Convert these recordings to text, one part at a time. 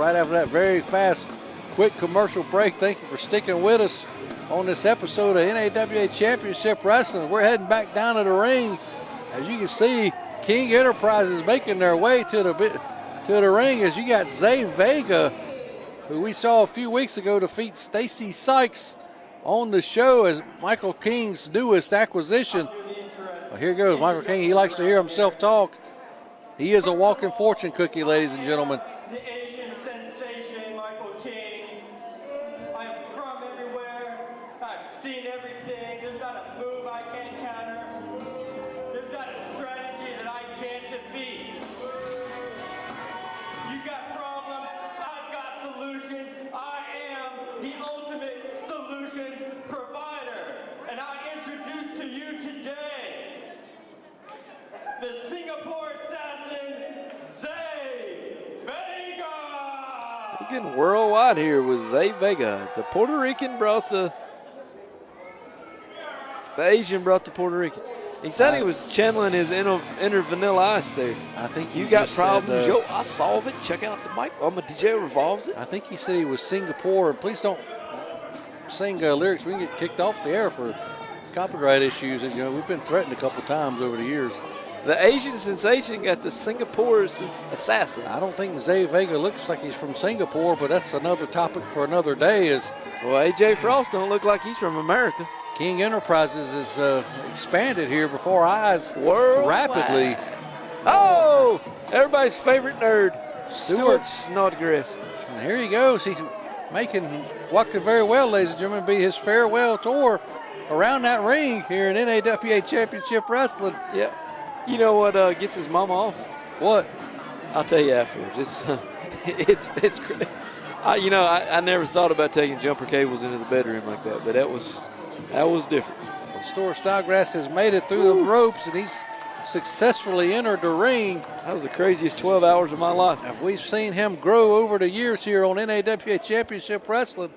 Right after that very fast, quick commercial break, thank you for sticking with us on this episode of NAWA Championship Wrestling. We're heading back down to the ring. As you can see, King Enterprises making their way to the ring as you got Zay Vega, who we saw a few weeks ago defeat Stacy Sykes on the show as Michael King's newest acquisition. Well, here goes Michael King. He likes to hear himself talk. He is a walking fortune cookie, ladies and gentlemen. The Asian sensation, Michael King. I'm from everywhere. I've seen everything. There's not a move I can't counter. There's not a strategy that I can't defeat. You got problems, I've got solutions. I am the ultimate solutions provider. And I introduce to you today the Singapore assassin, Zay Vega. We're getting worldwide here with Zay Vega. The Puerto Rican brought the Asian brought the Puerto Rican. He said he was channeling his inner Vanilla Ice there. I think you got problems. Yo, I solve it. Check out the mic. I'm a DJ who revolves it. I think he said he was Singapore. Please don't sing lyrics. We can get kicked off the air for copyright issues. And, we've been threatened a couple times over the years. The Asian sensation got the Singapore assassin. I don't think Zay Vega looks like he's from Singapore, but that's another topic for another day. Well, AJ Frost don't look like he's from America. King Enterprises is expanded here before our eyes rapidly. Oh, everybody's favorite nerd, Stuart Snodgrass. And here he goes. He's walking very well, ladies and gentlemen. Be his farewell tour around that ring here in NAWA Championship Wrestling. Yeah. You know what gets his mama off? What? I'll tell you afterwards. It's I never thought about taking jumper cables into the bedroom like that, but that was different. Well, Stuart Snodgrass has made it through the ropes, and he's successfully entered the ring. That was the craziest 12 hours of my life. And we've seen him grow over the years here on NAWA Championship Wrestling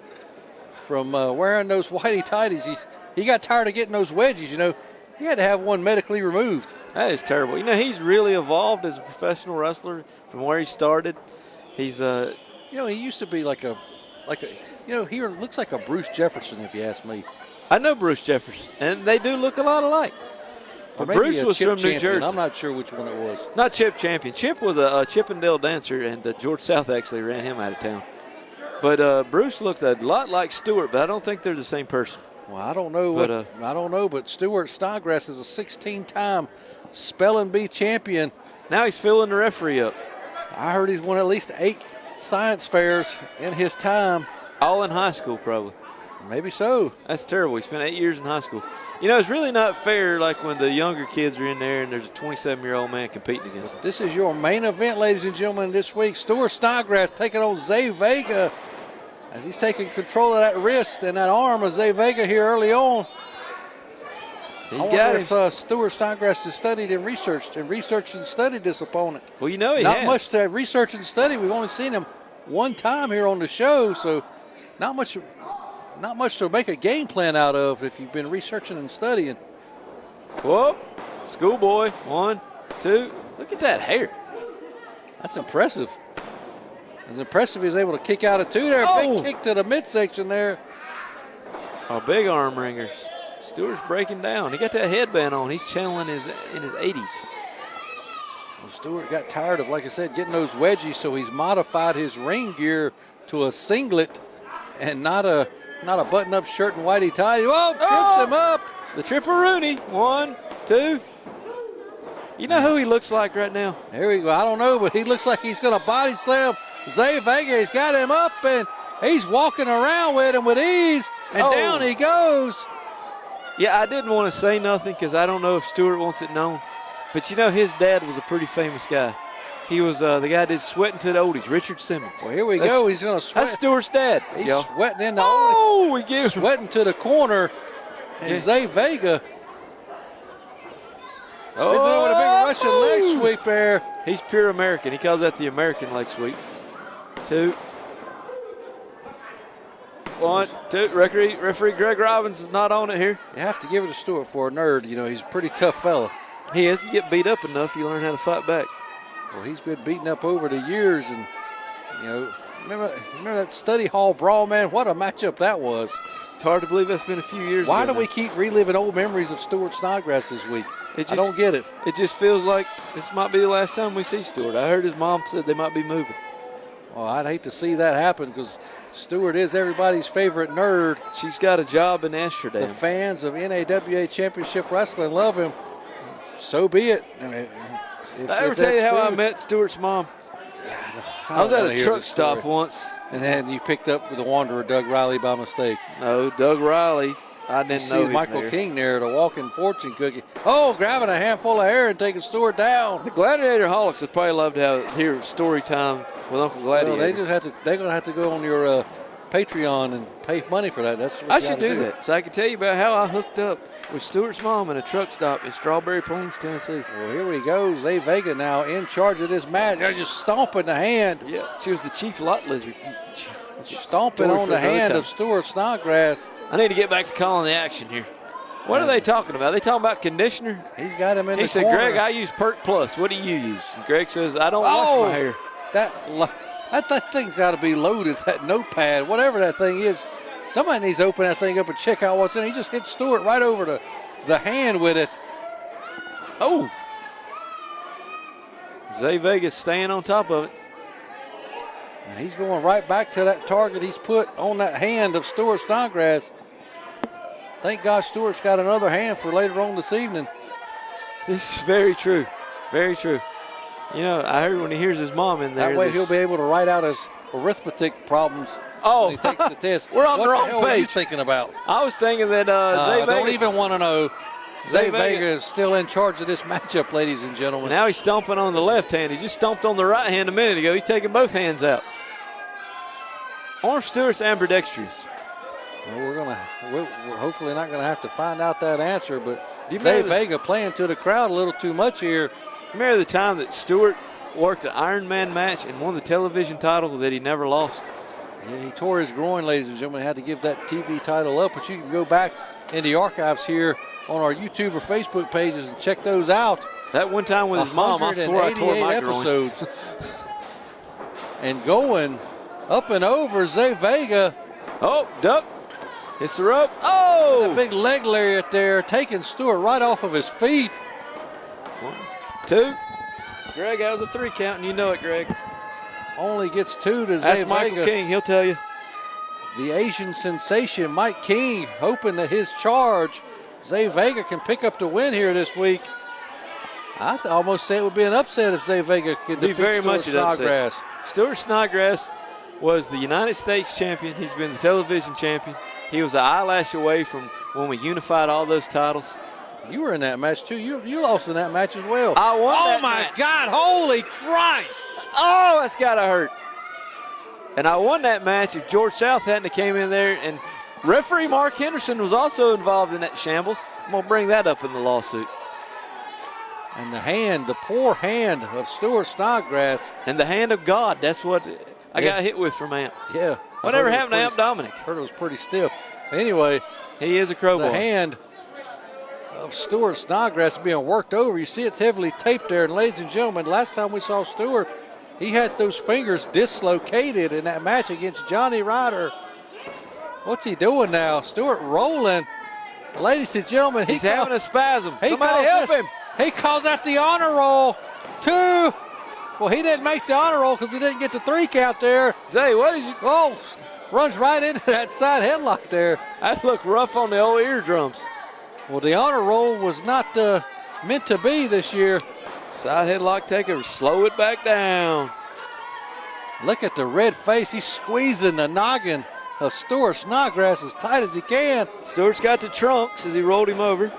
from wearing those whitey tighties. He got tired of getting those wedgies, He had to have one medically removed. That is terrible. He's really evolved as a professional wrestler from where he started. He's he used to be he looks like a Bruce Jefferson, if you ask me. I know Bruce Jefferson, and they do look a lot alike. But Bruce was from New Jersey. I'm not sure which one it was. Not Chip Champion. Chip was a Chippendale dancer, and George South actually ran him out of town. But Bruce looks a lot like Stuart, but I don't think they're the same person. Well, I don't know, but Stuart Snodgrass is a 16-time spelling bee champion. Now he's filling the referee up. I heard he's won at least 8 science fairs in his time. All in high school, probably. Maybe so. That's terrible. He spent 8 years in high school. It's really not fair like when the younger kids are in there and there's a 27-year-old man competing against them. This is your main event, ladies and gentlemen, this week. Stuart Snodgrass taking on Zay Vega as he's taking control of that wrist and that arm of Zay Vega here early on. He's got him. If Stuart Snodgrass has studied and researched and studied this opponent. Well, he has. Not much to research and study. We've only seen him one time here on the show, so not much to make a game plan out of if you've been researching and studying. Whoop. Schoolboy. 1, 2. Look at that hair. That's impressive. As impressive he's able to kick out of 2 there. Oh. Big kick to the midsection there. Oh, big arm ringers. Stewart's breaking down. He got that headband on. He's channeling in his 80s. Well, Stewart got tired of, like I said, getting those wedgies, so he's modified his ring gear to a singlet and not a button-up shirt and whitey tie. Oh, trips him up. The Tripperoonie. 1, 2. You know who he looks like right now? Here we go. I don't know, but he looks like he's going to body slam Zay Vega. He's got him up, and he's walking around with him with ease, and down he goes. Yeah, I didn't want to say nothing because I don't know if Stuart wants it known. But, his dad was a pretty famous guy. He was the guy that did Sweating to the Oldies, Richard Simmons. Well, here we go. He's going to sweat. That's Stuart's dad. He's sweating in the Oldies. Sweating to the corner. And Zay Vega. With a big Russian leg sweep there. He's pure American. He calls that the American leg sweep. 2. 1, 2. Referee Greg Robbins is not on it here. You have to give it to Stuart for a nerd. He's a pretty tough fella. He is. You get beat up enough, you learn how to fight back. Well, he's been beaten up over the years, and, Remember that study hall brawl, man? What a matchup that was. It's hard to believe that's been a few years Why ago do we keep reliving old memories of Stuart Snodgrass this week? I don't get it. It just feels like this might be the last time we see Stuart. I heard his mom said they might be moving. Well, I'd hate to see that happen because Stuart is everybody's favorite nerd. She's got a job in Amsterdam. The fans of NAWA Championship Wrestling love him. So be it. I mean, Did I ever tell you how I met Stuart's mom? I was at a truck stop once. And then you picked up with the Wanderer, Doug Riley, by mistake. No, Doug Riley. I didn't know him Michael there. King there, the walking fortune cookie. Oh, grabbing a handful of hair and taking Stuart down. The Gladiator Holics would probably love to hear story time with Uncle Gladiator. Well, they're going to have to go on your Patreon and pay money for that. That's what I should do that. So I can tell you about how I hooked up with Stuart's mom in a truck stop in Strawberry Plains, Tennessee. Well, here we go. Zay Vega now in charge of this match. They're just stomping the hand. Yeah, she was the chief lot lizard. Stomping on the hand of Stuart Snodgrass. I need to get back to calling the action here. What are they talking about? They talking about conditioner? He's got him in the corner. He said, Greg, I use Perk Plus. What do you use? And Greg says, I don't wash my hair. That thing's got to be loaded, that notepad, whatever that thing is. Somebody needs to open that thing up and check out what's in it. He just hit Stuart right over the hand with it. Oh. Zay Vega staying on top of it. And he's going right back to that target he's put on that hand of Stuart Snodgrass. Thank God Stuart's got another hand for later on this evening. This is very true. Very true. You know, I heard when he hears his mom in there. That way he'll be able to write out his arithmetic problems when he takes the test. We're on the wrong page. What are you page. thinking about? I was thinking that Zay Vega. I don't even want to know. Zay Vega is still in charge of this matchup, ladies and gentlemen. Now he's stomping on the left hand. He just stomped on the right hand a minute ago. He's taking both hands out. Or Stuart's ambidextrous. Well, we're hopefully not gonna have to find out that answer, but Zay Vega playing to the crowd a little too much here. Remember the time that Stuart worked an Iron Man match and won the television title that he never lost? Yeah, he tore his groin, ladies and gentlemen. Had to give that TV title up, but you can go back in the archives here on our YouTube or Facebook pages and check those out. That one time with his mom, I swore I tore my episodes. Groin. And going up and over Zay Vega. Oh, duck. Hits the rope. Oh! A big leg lariat there, taking Stuart right off of his feet. 1, 2. Greg, that was a 3 count, and you know it, Greg. Only gets 2 to Zay Vega. That's Michael King, he'll tell you. The Asian sensation, Mike King, hoping that his charge, Zay Vega, can pick up the win here this week. I'd almost say it would be an upset if Zay Vega could defeat Stuart Snodgrass. Stuart Snodgrass was the United States champion. He's been the television champion. He was an eyelash away from when we unified all those titles. You were in that match, too. You lost in that match as well. I won that match. Oh, my God. Holy Christ. Oh, that's got to hurt. And I won that match if George South hadn't came in there. And referee Mark Henderson was also involved in that shambles. I'm going to bring that up in the lawsuit. And the poor hand of Stuart Snodgrass. And the hand of God. That's what I got hit with from Amp. Yeah. Whatever happened to Amp Dominic? Heard it was pretty stiff. Anyway. He is a crowbar. The hand of Stuart Snodgrass being worked over. You see it's heavily taped there. And ladies and gentlemen, last time we saw Stuart, he had those fingers dislocated in that match against Johnny Ryder. What's he doing now? Stuart rolling. Ladies and gentlemen, he's having a spasm. Somebody help him. He calls out the honor roll. 2. Well, he didn't make the honor roll because he didn't get the 3 count there. Zay, what did you? Oh, runs right into that side headlock there. That looked rough on the old eardrums. Well, the honor roll was not meant to be this year. Side headlock taker, slow it back down. Look at the red face. He's squeezing the noggin of Stuart Snodgrass as tight as he can. Stuart's got the trunks as he rolled him over.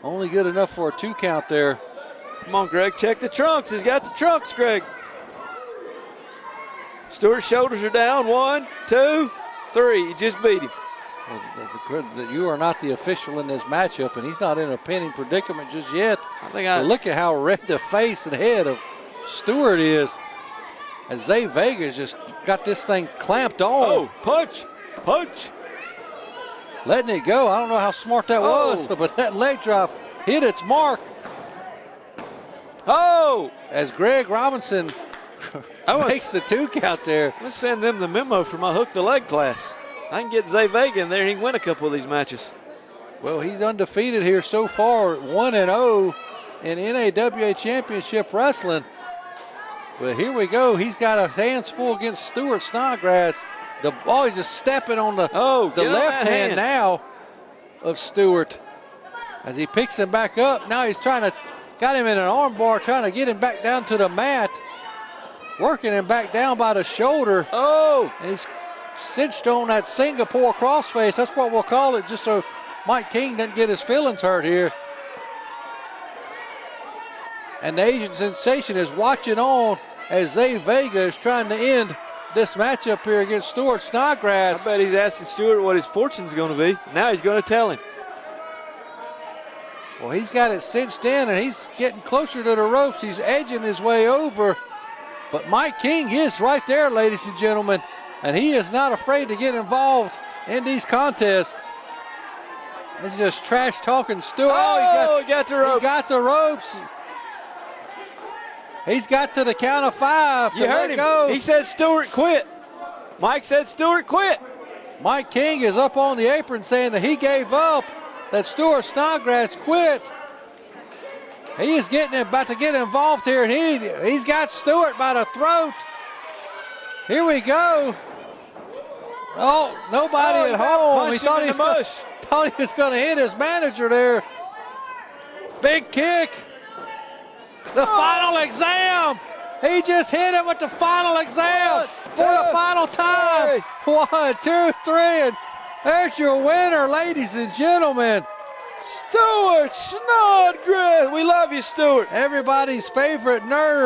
Only good enough for a 2 count there. Come on, Greg, check the trunks. He's got the trunks, Greg. Stuart's shoulders are down. 1, 2, 3. He just beat him. Well, you are not the official in this matchup, and he's not in a pinning predicament just yet. Look at how red the face and head of Stuart is. And Zay Vega's just got this thing clamped on. Oh, punch, punch. Letting it go. I don't know how smart that was, but that leg drop hit its mark. Oh! As Greg Robinson makes the 2 count there. Let's send them the memo for my hook the leg class. I can get Zay Vega in there. He can win a couple of these matches. Well, he's undefeated here so far, 1-0 in NAWA Championship Wrestling. But here we go. He's got his hands full against Stuart Snodgrass. He's just stepping on the left hand now of Stuart as he picks him back up. Now he's got him in an arm bar, trying to get him back down to the mat, working him back down by the shoulder. Oh! And he's cinched on that Singapore crossface. That's what we'll call it, just so Mike King doesn't get his feelings hurt here. And the Asian Sensation is watching on as Zay Vega is trying to end this matchup here against Stuart Snodgrass. I bet he's asking Stuart what his fortune's going to be. Now he's going to tell him. Well, he's got it cinched in, and he's getting closer to the ropes. He's edging his way over. But Mike King is right there, ladies and gentlemen, and he is not afraid to get involved in these contests. This is just trash talking Stuart. He got the ropes. He got the ropes. He's got to the count of 5 You heard him. Go. He said Stuart quit. Mike said Stuart quit. Mike King is up on the apron saying that he gave up, that Stuart Snodgrass quit. He is about to get involved here, and he's got Stuart by the throat. Here we go. Oh, nobody at home. He thought he was going to hit his manager there. Big kick. The final exam. He just hit him with the final exam for the final time. 1, 2, 3, and there's your winner, ladies and gentlemen. Stuart Snodgrass. We love you, Stuart. Everybody's favorite nerd.